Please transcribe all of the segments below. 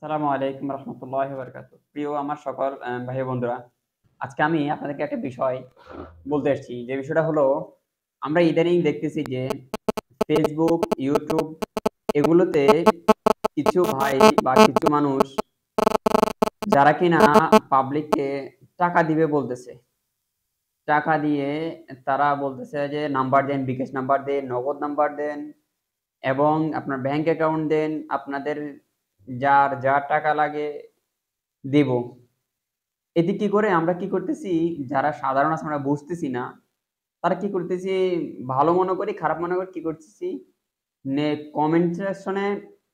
আসসালামু আলাইকুম রহমতুল্লাহি ওয়া বারাকাতুহু। প্রিয় আমার সকল ভাই বন্ধুরা, আজকে আমি আপনাদেরকে একটা বিষয় বলতে এসেছি। যে বিষয়টা হলো আমরা ইদানিং দেখতেছি যে Facebook, YouTube এগুলোতে কিছু ভাই বা কিছু মানুষ যারা কিনা পাবলিককে টাকা দিবে বলতেছে। টাকা দিয়ে তারা বলতেছে যে নাম্বার দেন, বিকাশ নাম্বার দেন, নগদ নাম্বার দেন এবং আপনার ব্যাংক অ্যাকাউন্ট দেন। আপনাদের যার যা টাকা লাগে দিব। এতে কি করে আমরা কি করতেছি, যারা সাধারণ আছে আমরা বুঝতেছি না, তারা কি করতেছি, ভালো মনে করি, খারাপ মনে করে কি করতেছি, কমেন্ট সেকশনে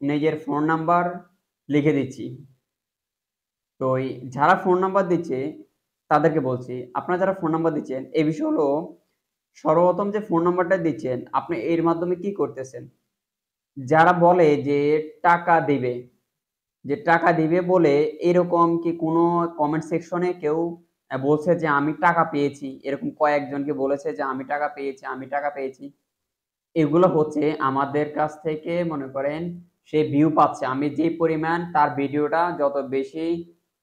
নিজের ফোন নাম্বার লিখে দিচ্ছি। তো যারা ফোন নাম্বার দিচ্ছে তাদেরকে বলছি, আপনারা যারা ফোন নাম্বার দিচ্ছেন, এই বিষয় হলো সর্বপ্রথম যে ফোন নাম্বারটা দিচ্ছেন আপনি এর মাধ্যমে কি করতেছেন? যারা বলে যে টাকা দিবে, যে টাকা দিবে বলে এরকম কি কোনো কমেন্ট সেকশনে কেউ বলছে যে আমি টাকা পেয়েছি? এরকম কয়েকজনকে বলেছে যে আমি টাকা পেয়েছি, আমি টাকা পেয়েছি। এগুলো হচ্ছে আমাদের কাছ থেকে মনে করেন সে ভিউ পাচ্ছে। আমি যে পরিমাণ তার ভিডিওটা যত বেশি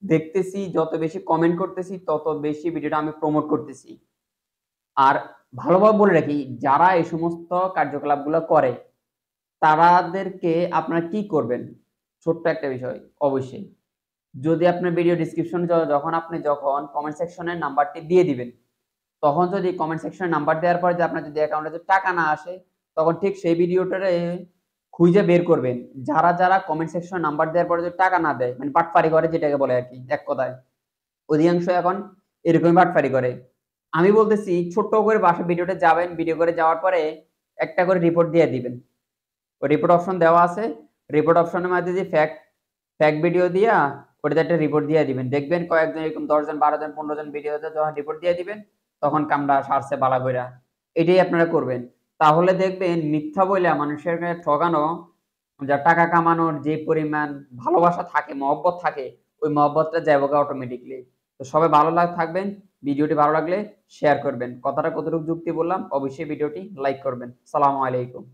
দেখতেছি, যত বেশি কমেন্ট করতেছি, তত বেশি ভিডিওটা আমি প্রমোট করতেছি। আর ভালোভাবে বলে রাখি, যারা এই সমস্ত কার্যকলাপগুলো করে তারাদেরকে আপনারা কি করবেন? ছোট্ট একটা বিষয় অবশ্যই। যদি আপনার ভিডিও ডেসক্রিপশন যখন কমেন্ট সেকশনে নাম্বারটি দিয়ে দিবেন, তখন যদি কমেন্ট সেকশনে নাম্বার দেওয়ার পরে আপনার যদি অ্যাকাউন্টে যদি টাকা না আসে, তখন ঠিক সেই ভিডিওটারে খুঁজে বের করবেন। যারা কমেন্ট সেকশনে নাম্বার দেওয়ার পরে যদি টাকা না দেয়, মানে বাটপারি করে যেটাকে বলে আরকি এক কথায়। অধিকাংশ এখন এরকমই বাটপারি করে। আমি বলতেছি ছোট্ট করে ভিডিওতে যাবেন, ভিডিও করে যাওয়ার পরে একটা করে রিপোর্ট দিয়ে দিবেন। ওই রিপোর্ট অপশন দেওয়া আছে। রিপোর্ট অপশনের মধ্যে যে ফেক ভিডিও দিয়া ওটাতে একটা রিপোর্ট দিয়ে দিবেন। দেখবেন কয়েকজন এরকম ১০ জন, ১২ জন, ১৫ জন ভিডিওতে যখন রিপোর্ট দিয়ে দিবেন, তখন কামটা সারছে বালা কইরা। এটাই আপনারা করবেন। তাহলে দেখবেন মিথ্যা বইলা মানুষের ঠকানো, যা টাকা কামানোর যে পরিমাণ ভালোবাসা থাকে, মহব্বত থাকে, ওই মহব্বতটা যাইবগা অটোমেটিকলি। তো সবাই ভালো থাকবেন। ভিডিওটি ভালো লাগলে শেয়ার করবেন। কথাটা কতটুকু যুক্তি বললাম অবশ্যই ভিডিওটি লাইক করবেন। সালামু আলাইকুম।